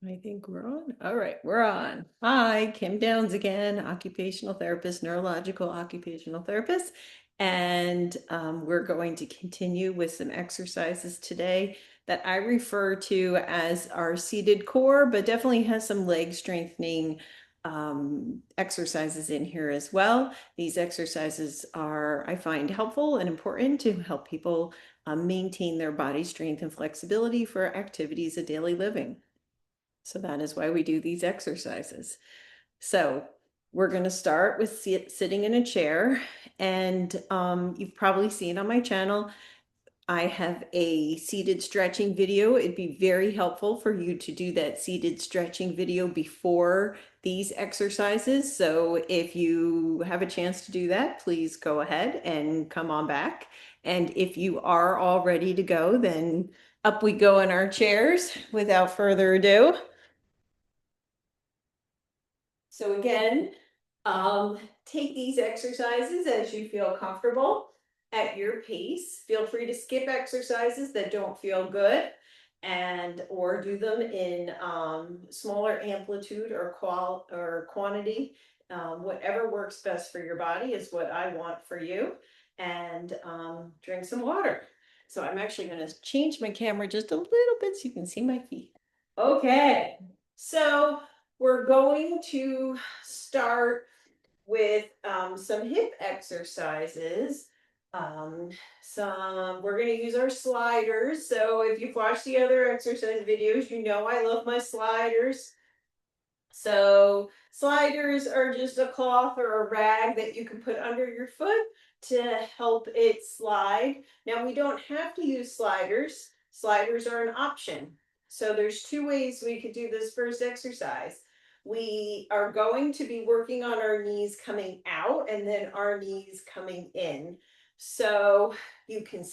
I think we're on. All right, we're on. Hi, Kim Downs again, occupational therapist, neurological occupational therapist. And we're going to continue with some exercises today that I refer to as our seated core, but definitely has some leg strengthening exercises in here as well. These exercises are, I find, helpful and important to help people maintain their body strength and flexibility for activities of daily living. So that is why we do these exercises. So we're going to start with sitting in a chair. And you've probably seen on my channel, I have a seated stretching video. It'd be very helpful for you to do that seated stretching video before these exercises. So if you have a chance to do that, please go ahead and come on back. And if you are all ready to go, then up we go in our chairs without further ado. So again, take these exercises as you feel comfortable at your pace. Feel free to skip exercises that don't feel good and or do them in smaller amplitude or quantity. Whatever works best for your body is what I want for you. And drink some water. So I'm actually going to change my camera just a little bit so you can see my feet. Okay, so we're going to start with some hip exercises. Um, we're going to use our sliders. So if you've watched the other exercise videos, you know I love my sliders. So sliders are just a cloth or a rag that you can put under your foot to help it slide. Now we don't have to use sliders. Sliders are an option. So there's two ways we could do this first exercise. We are going to be working on our knees coming out and then our knees coming in. So you can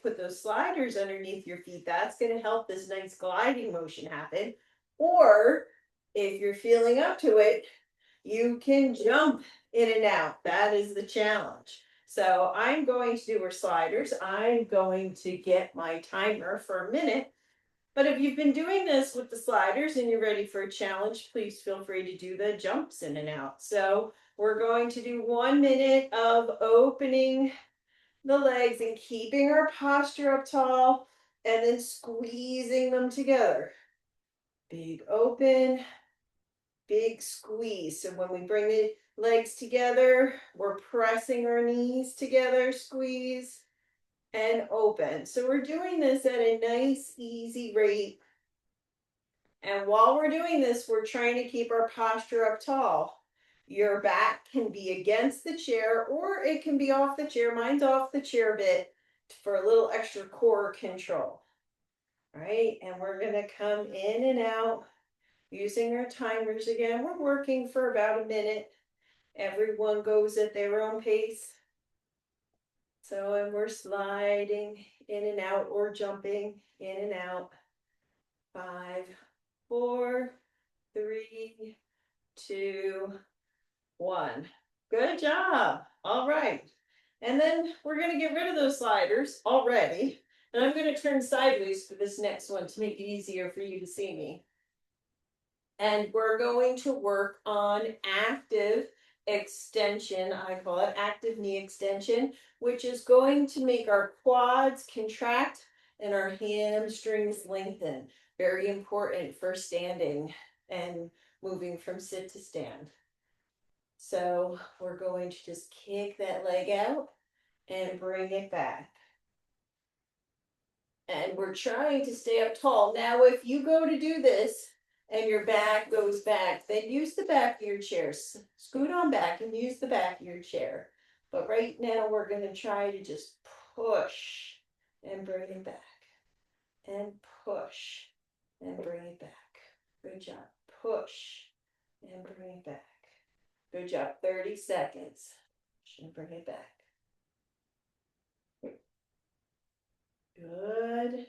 put those sliders underneath your feet. That's going to help this nice gliding motion happen. Or if you're feeling up to it, you can jump in and out. That is the challenge. So I'm going to do our sliders. I'm going to get my timer for a minute. But if you've been doing this with the sliders and you're ready for a challenge, please feel free to do the jumps in and out. So we're going to do 1 minute of opening the legs and keeping our posture up tall and then squeezing them together. Big open, big squeeze. So when we bring the legs together, we're pressing our knees together, squeeze and open. So we're doing this at a nice, easy rate. And while we're doing this, we're trying to keep our posture up tall. Your back can be against the chair or it can be off the chair. Mine's off the chair a bit for a little extra core control. All right, and we're going to come in and out using our timers again. We're working for about a minute. Everyone goes at their own pace. So, and we're sliding in and out or jumping in and out. 5, 4, 3, 2, 1. Good job. All right. And then we're going to get rid of those sliders already. And I'm going to turn sideways for this next one to make it easier for you to see me. And we're going to work on active extension. I call it active knee extension, which is going to make our quads contract and our hamstrings lengthen. Very important for standing and moving from sit to stand. So we're going to just kick that leg out and bring it back. And we're trying to stay up tall. Now, if you go to do this and your back goes back, then use the back of your chair. Scoot on back and use the back of your chair. But right now, we're going to try to just push and bring it back. And push and bring it back. Good job. Push and bring it back. Good job. 30 seconds. Push and bring it back. Good.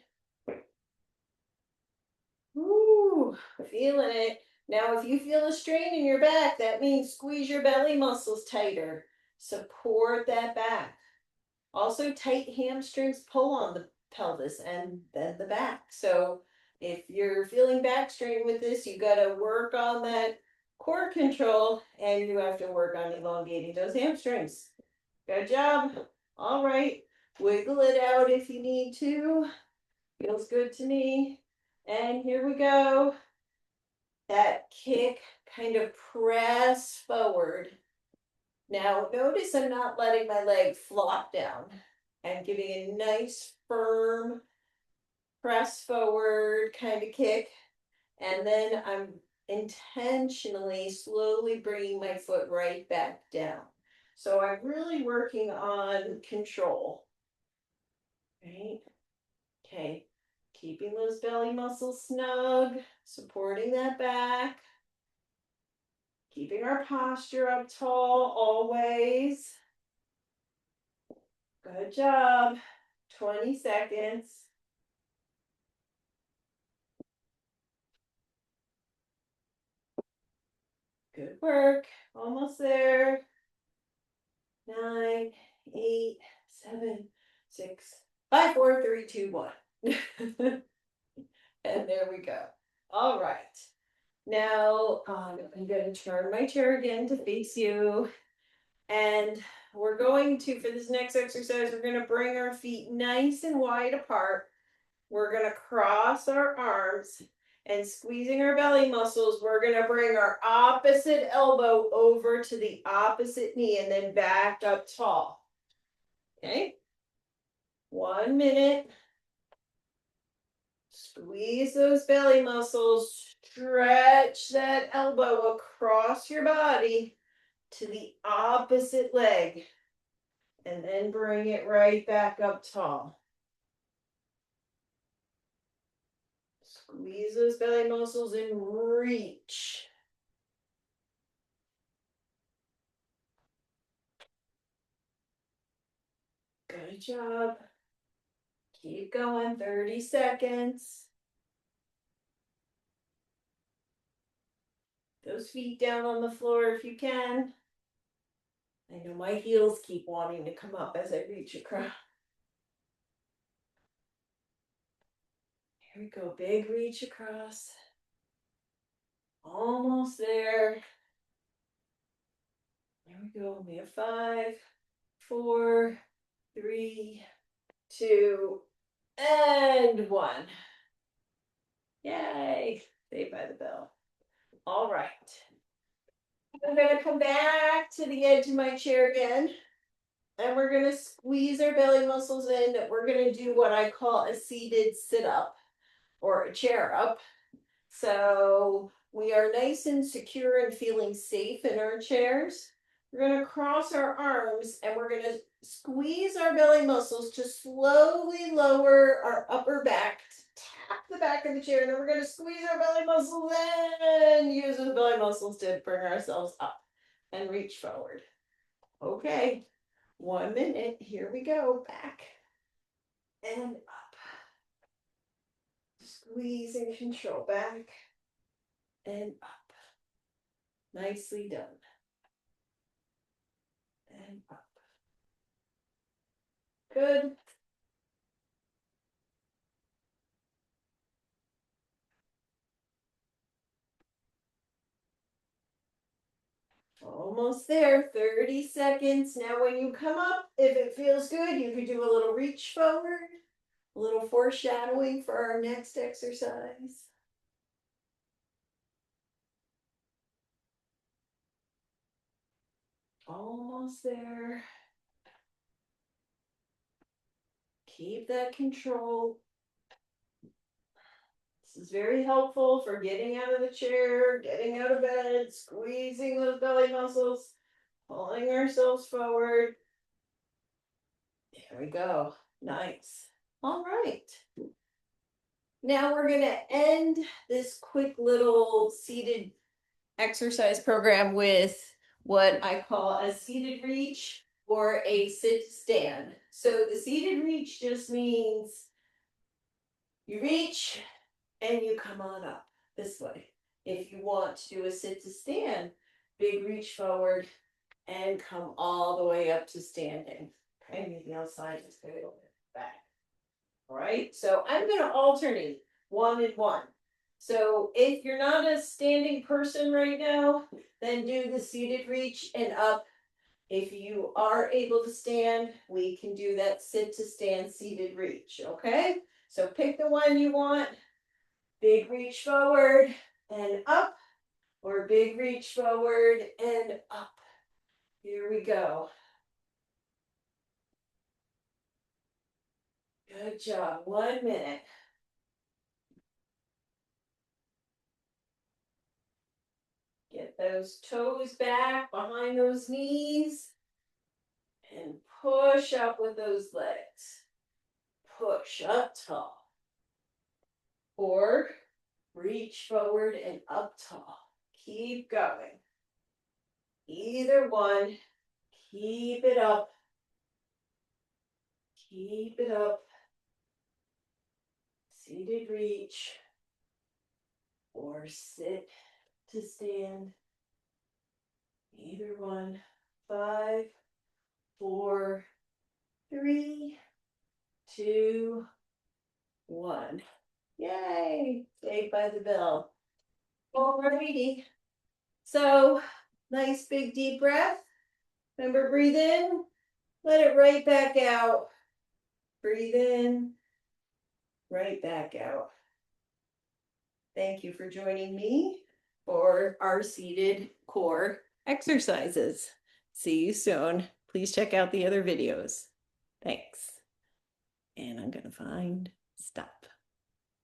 Ooh, feeling it. Now, if you feel a strain in your back, that means squeeze your belly muscles tighter. Support that back. Also, tight hamstrings pull on the pelvis and then the back. So If you're feeling back strain with this, you got to work on that core control and you have to work on elongating those hamstrings. Good job. All right. Wiggle it out if you need to. Feels good to me. And here we go. That kick, kind of press forward. Now notice I'm not letting my leg flop down. I'm giving a nice firm press forward kind of kick. And then I'm intentionally slowly bringing my foot right back down. So I'm really working on control. Right? Okay. Keeping those belly muscles snug, supporting that back. Keeping our posture up tall always. Good job. 20 seconds. Good work. Almost there. 9, 8, 7, 6, 5, 4, 3, 2, 1. And there we go. All right. Now I'm going to turn my chair again to face you. And we're going to, for this next exercise, we're going to bring our feet nice and wide apart. We're going to cross our arms and squeezing our belly muscles. We're going to bring our opposite elbow over to the opposite knee and then back up tall. Okay. 1 minute. Squeeze those belly muscles. Stretch that elbow across your body to the opposite leg. And then bring it right back up tall. Squeeze those belly muscles and reach. Good job. Keep going, 30 seconds. Those feet down on the floor if you can. I know my heels keep wanting to come up as I reach across. Here we go, big reach across. Almost there. There we go, we have 5, 4, 3, 2, and 1. Yay, saved by the bell. All right. I'm going to come back to the edge of my chair again. And we're going to squeeze our belly muscles in. We're going to do what I call a seated sit-up or a chair up. So we are nice and secure and feeling safe in our chairs. We're going to cross our arms and we're going to squeeze our belly muscles to slowly lower our upper back. Tap the back of the chair, and then we're going to squeeze our belly muscles and use those belly muscles to bring ourselves up and reach forward. Okay, 1 minute. Here we go. Back and up. Squeeze and control. Back and up. Nicely done. And up. Good. Almost there, 30 seconds. Now when you come up, if it feels good, you could do a little reach forward, a little foreshadowing for our next exercise. Almost there. Keep that control. This is very helpful for getting out of the chair, getting out of bed, squeezing those belly muscles, pulling ourselves forward. There we go. Nice. All right. Now we're going to end this quick little seated exercise program with what I call a seated reach or a sit stand. So the seated reach just means you reach and you come on up this way. If you want to do a sit to stand, big reach forward and come all the way up to standing. Okay, maybe outside, just go a little bit back. All right, so I'm going to alternate. 1 and 1. So if you're not a standing person right now, then do the seated reach and up. If you are able to stand, we can do that sit to stand seated reach, okay? So pick the one you want. Big reach forward and up, or big reach forward and up. Here we go. Good job. 1 minute. Get those toes back behind those knees and push up with those legs. Push up tall. Or reach forward and up tall. Keep going. Either one. Keep it up. Keep it up. Seated reach. Or sit to stand. Either one. 5, 4, 3, 2, 1. Yay! Saved by the bell. Alrighty. So, nice big deep breath. Remember, breathe in, let it right back out. Breathe in, right back out. Thank you for joining me for our seated core exercises. See you soon. Please check out the other videos. Thanks. And I'm going to find stop.